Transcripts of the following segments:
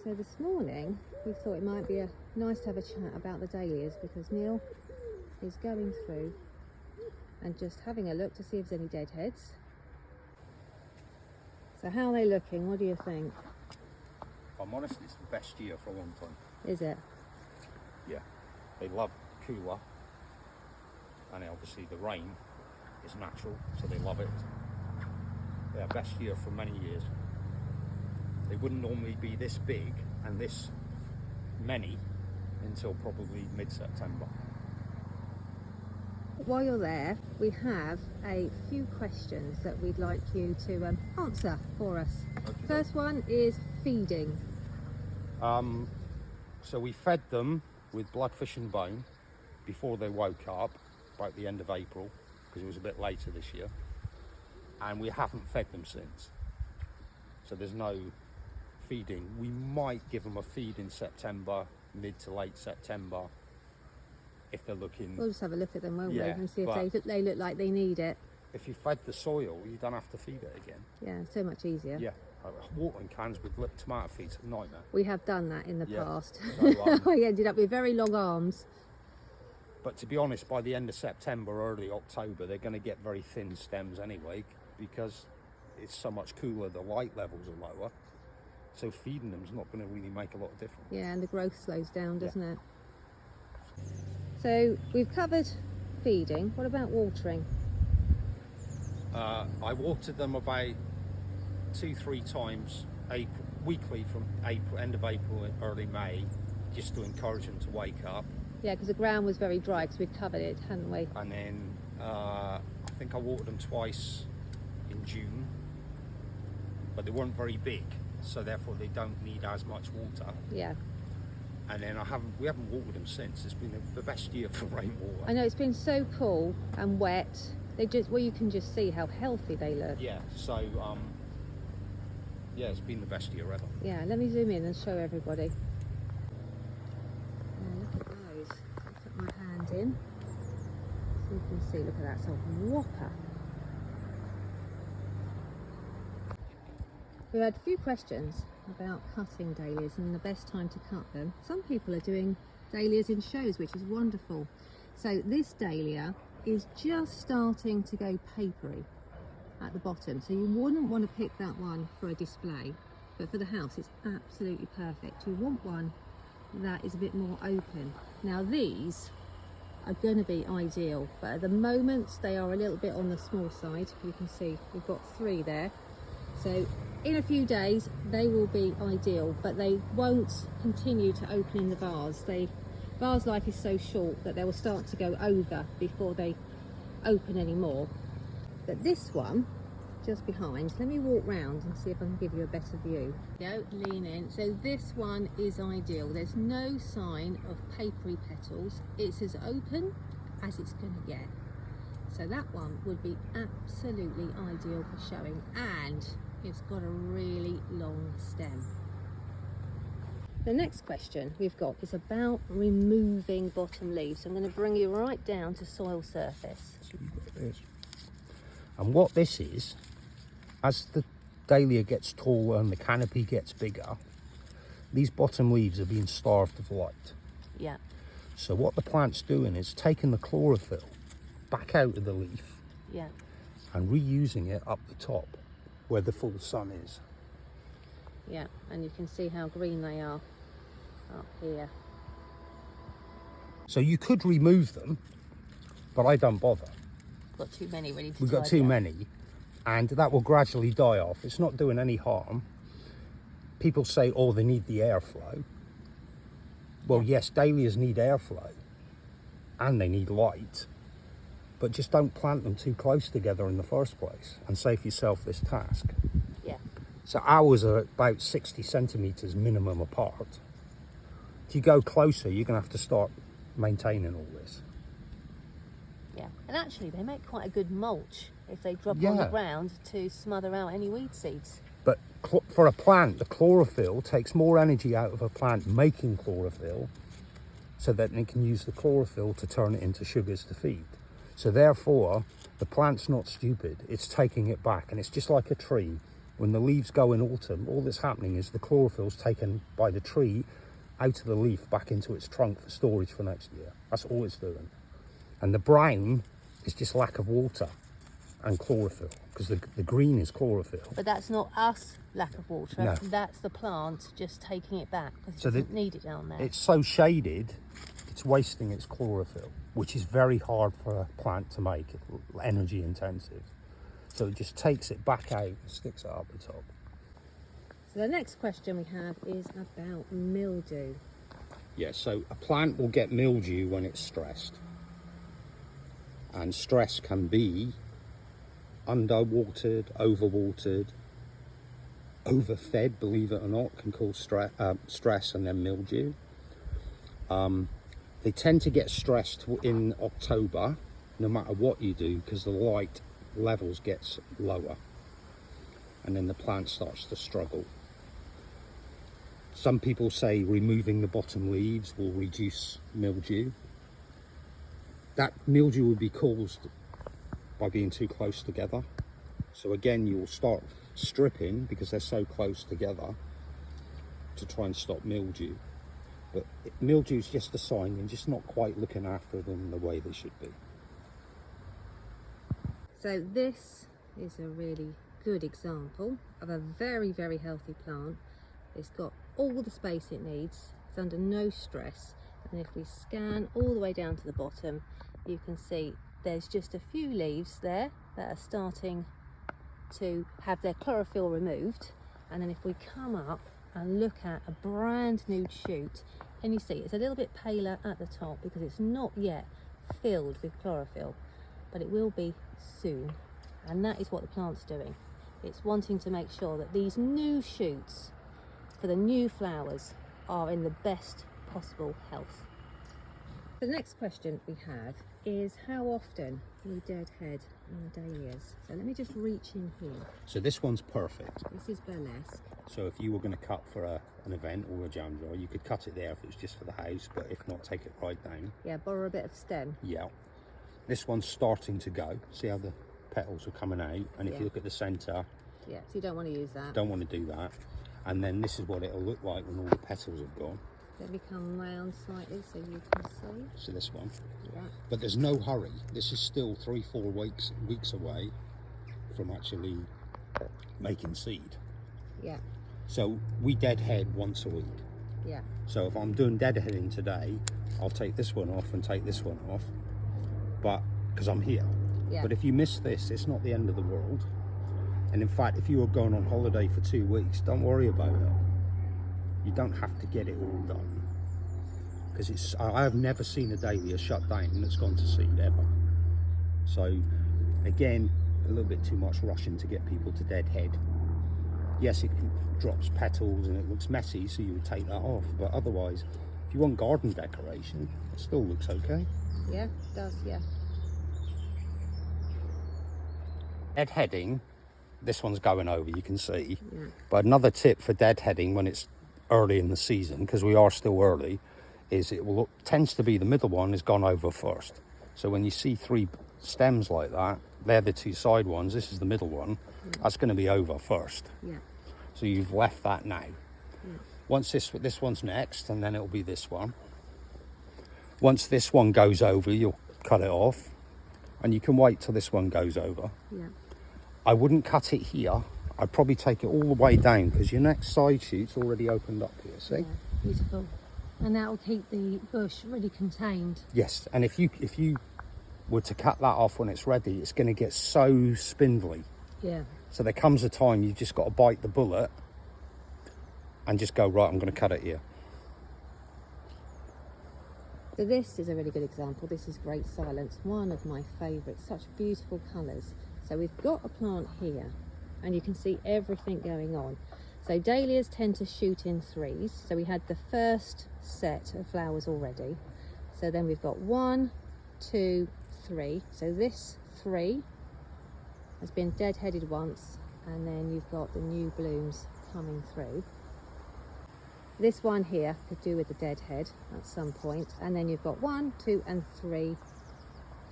So this morning we thought it might be nice to have a chat about the dahlias, because Neil is going through and just having a look to see if there's any deadheads. So how are they looking? What do you think? If I'm honest, it's the best year for a long time. Is it? Yeah. They love cooler, and obviously the rain is natural, so they love it. Yeah, best year for many years. They wouldn't normally be this big and this many until probably mid-September. While you're there, we have a few questions that we'd like you to answer for us. Okay. First one is feeding. So we fed them with bloodfish and bone before they woke up, about the end of April, because it was a bit later this year, and we haven't fed them since. So there's no feeding. We might give them a feed in September, mid to late September, if they're looking. We'll just have a look at them, won't we, Yeah, and see if they look like they need it. If you fed the soil, you don't have to feed it again. Yeah, so much easier. Yeah, watering cans with tomato feed's a nightmare. We have done that in the past. So, We ended up with very long arms. But to be honest, by the end of September, early October, they're going to get very thin stems anyway, because it's so much cooler, the light levels are lower. So feeding them is not going to really make a lot of difference. Yeah, and the growth slows down, doesn't it? So we've covered feeding. What about watering? I watered them about 2-3 times weekly from end of April and early May, just to encourage them to wake up. Yeah, because the ground was very dry because we'd covered it, hadn't we? And then I think I watered them twice in June, but they weren't very big, so therefore they don't need as much water. Yeah. And then we haven't watered them since. It's been the best year for rainwater. I know, it's been so cool and wet. You can just see how healthy they look. Yeah, so yeah, it's been the best year ever. Yeah, let me zoom in and show everybody. Look at those. I'll put my hand in so you can see. Look at that, it's a whopper. We've had a few questions about cutting dahlias and the best time to cut them. Some people are doing dahlias in shows, which is wonderful. So this dahlia is just starting to go papery at the bottom, so you wouldn't want to pick that one for a display, but for the house it's absolutely perfect. You want one that is a bit more open. Now these are going to be ideal, but at the moment they are a little bit on the small side. You can see we've got 3 there, so in a few days they will be ideal, but they won't continue to open in the vase. Vase life is so short that they will start to go over before they open anymore. But this one just behind, let me walk round and see if I can give you a better view. Go, lean in. So this one is ideal. There's no sign of papery petals. It's as open as it's going to get. So that one would be absolutely ideal for showing, and it's got a really long stem. The next question we've got is about removing bottom leaves. So I'm going to bring you right down to soil surface. And what this is, as the dahlia gets taller and the canopy gets bigger, these bottom leaves are being starved of light. Yeah. So what the plant's doing is taking the chlorophyll back out of the leaf, yeah, and reusing it up the top where the full sun is. Yeah, and you can see how green they are up here. So you could remove them, but I don't bother. Got too many ready to We've got too many, and that will gradually die off. It's not doing any harm. People say, oh, they need the airflow. Well, yes, dahlias need airflow and they need light, but just don't plant them too close together in the first place and save yourself this task. Yeah. So ours are about 60 centimetres minimum apart. If you go closer, you're going to have to start maintaining all this. Yeah, and actually they make quite a good mulch if they drop on the ground to smother out any weed seeds. But for a plant, the chlorophyll takes more energy out of a plant making chlorophyll, so that it can use the chlorophyll to turn it into sugars to feed. So therefore, the plant's not stupid. It's taking it back, and it's just like a tree. When the leaves go in autumn, all that's happening is the chlorophyll's taken by the tree out of the leaf back into its trunk for storage for next year. That's all it's doing. And the brown is just lack of water and chlorophyll, because the green is chlorophyll. But that's not us lack of water. No. That's the plant just taking it back because So it doesn't need it down there. It's so shaded, it's wasting its chlorophyll, which is very hard for a plant to make, energy intensive. So it just takes it back out and sticks it up the top. So the next question we have is about mildew. Yeah, so a plant will get mildew when it's stressed. And stress can be underwatered, overwatered, overfed, believe it or not, can cause stress and then mildew. They tend to get stressed in October, no matter what you do, because the light levels gets lower and then the plant starts to struggle. Some people say removing the bottom leaves will reduce mildew. That mildew would be caused by being too close together. So again, you'll start stripping because they're so close together to try and stop mildew. But mildew is just a sign you're just not quite looking after them the way they should be. So this is a really good example of a very, very healthy plant. It's got all the space it needs, it's under no stress, and if we scan all the way down to the bottom, you can see there's just a few leaves there that are starting to have their chlorophyll removed, and then if we come up and look at a brand new shoot, and you see it's a little bit paler at the top because it's not yet filled with chlorophyll, but it will be soon. And that is what the plant's doing. It's wanting to make sure that these new shoots for the new flowers are in the best possible health. The next question we have is how often we deadhead our dahlias. So let me just reach in here. So this one's perfect. This is burlesque. So if you were going to cut for an event or a jam jar, you could cut it there if it was just for the house, but if not, take it right down. Yeah, borrow a bit of stem. Yeah. This one's starting to go. See how the petals are coming out? And if Yeah. you look at the centre, Yeah, so you don't want to use that. don't want to do that. And then this is what it'll look like when all the petals have gone. Let me come round slightly so you can see. So this one. Yeah. But there's no hurry. This is still 3-4 weeks away from actually making seed. Yeah. So we deadhead once a week. Yeah. So if I'm doing deadheading today, I'll take this one off and take this one off, but because I'm here. Yeah. But if you miss this, it's not the end of the world. And in fact, if you were going on holiday for 2 weeks, don't worry about it. You don't have to get it all done, because I have never seen a dahlia shut down and it's gone to seed ever. So again, a little bit too much rushing to get people to deadhead. Yes, it drops petals and it looks messy, so you would take that off, but otherwise, if you want garden decoration, it still looks okay. Yeah, it does, yeah. Deadheading, this one's going over, you can see. Yeah. But another tip for deadheading when it's early in the season, because we are still early, is tends to be the middle one has gone over first. So when you see 3 stems like that, they're the 2 side ones, this is the middle one, that's going to be over first. Yeah. So you've left that now. Yeah. Once this one's next, and then it'll be this one. Once this one goes over, you'll cut it off, and you can wait till this one goes over. Yeah. I wouldn't cut it here. I'd probably take it all the way down, because your next side shoot's already opened up here, see? Yeah, beautiful. And that will keep the bush really contained. Yes, and if you were to cut that off when it's ready, it's going to get so spindly. Yeah. So there comes a time you've just got to bite the bullet and just go, right, I'm going to cut it here. So this is a really good example. This is Great Silence, one of my favourites, such beautiful colours. So we've got a plant here and you can see everything going on. So dahlias tend to shoot in 3s. So we had the first set of flowers already. So then we've got 1, 2, 3. So this 3 has been deadheaded once, and then you've got the new blooms coming through. This one here could do with the deadhead at some point, and then you've got 1, 2 and 3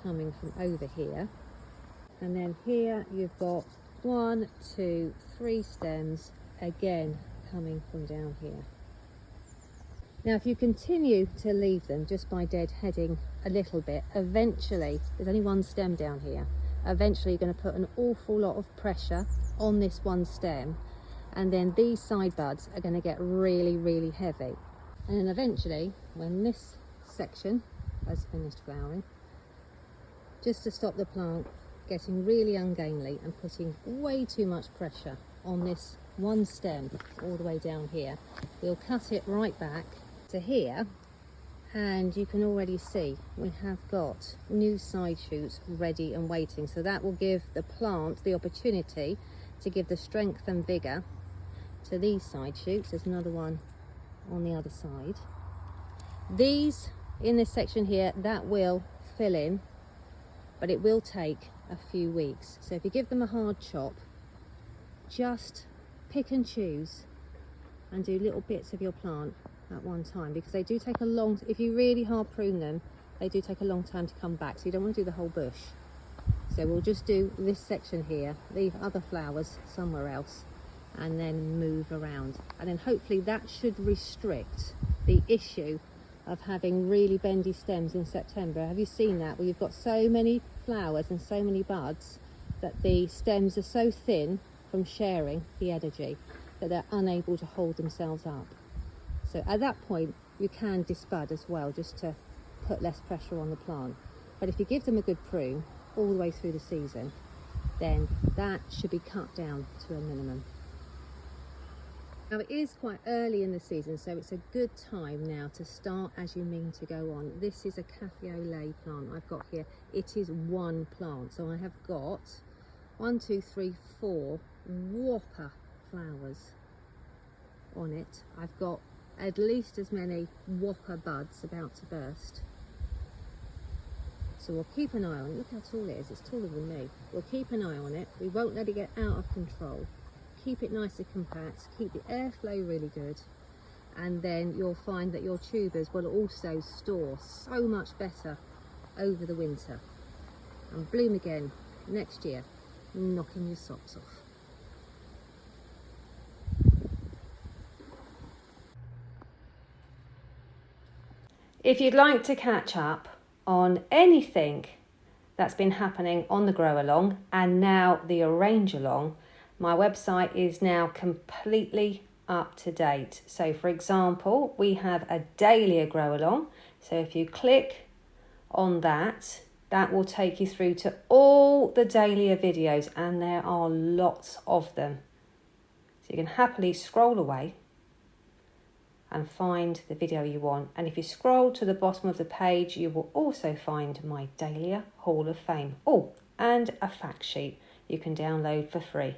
coming from over here. And then here you've got 1, 2, 3 stems, again coming from down here. Now if you continue to leave them just by deadheading a little bit, eventually, there's only one stem down here, eventually you're going to put an awful lot of pressure on this one stem, and then these side buds are going to get really, really heavy. And then eventually, when this section has finished flowering, just to stop the plant getting really ungainly and putting way too much pressure on this one stem all the way down here, we'll cut it right back to here, and you can already see we have got new side shoots ready and waiting. So that will give the plant the opportunity to give the strength and vigor to these side shoots. There's another one on the other side. These in this section here, that will fill in, but it will take a few weeks. So if you give them a hard chop, just pick and choose and do little bits of your plant at one time, because they do take a long, if you really hard prune them, they do take a long time to come back, so you don't want to do the whole bush. So we'll just do this section here, leave other flowers somewhere else, and then move around, and then hopefully that should restrict the issue of having really bendy stems in September. Have you seen that, where you've got so many flowers and so many buds that the stems are so thin from sharing the energy that they're unable to hold themselves up? So at that point you can disbud as well, just to put less pressure on the plant. But if you give them a good prune all the way through the season, then that should be cut down to a minimum. Now it is quite early in the season, so it's a good time now to start as you mean to go on. This is a Café au lait plant I've got here. It is one plant, so I have got 1, 2, 3, 4 whopper flowers on it. I've got at least as many whopper buds about to burst. So we'll keep an eye on it. Look how tall it is, it's taller than me. We'll keep an eye on it. We won't let it get out of control. Keep it nice and compact, keep the airflow really good, and then you'll find that your tubers will also store so much better over the winter and bloom again next year, knocking your socks off. If you'd like to catch up on anything that's been happening on the Grow Along and now the Arrange Along, my website is now completely up to date. So for example, we have a Dahlia Grow Along. So if you click on that, that will take you through to all the Dahlia videos, and there are lots of them. So you can happily scroll away and find the video you want. And if you scroll to the bottom of the page, you will also find my Dahlia Hall of Fame. Oh, and a fact sheet you can download for free.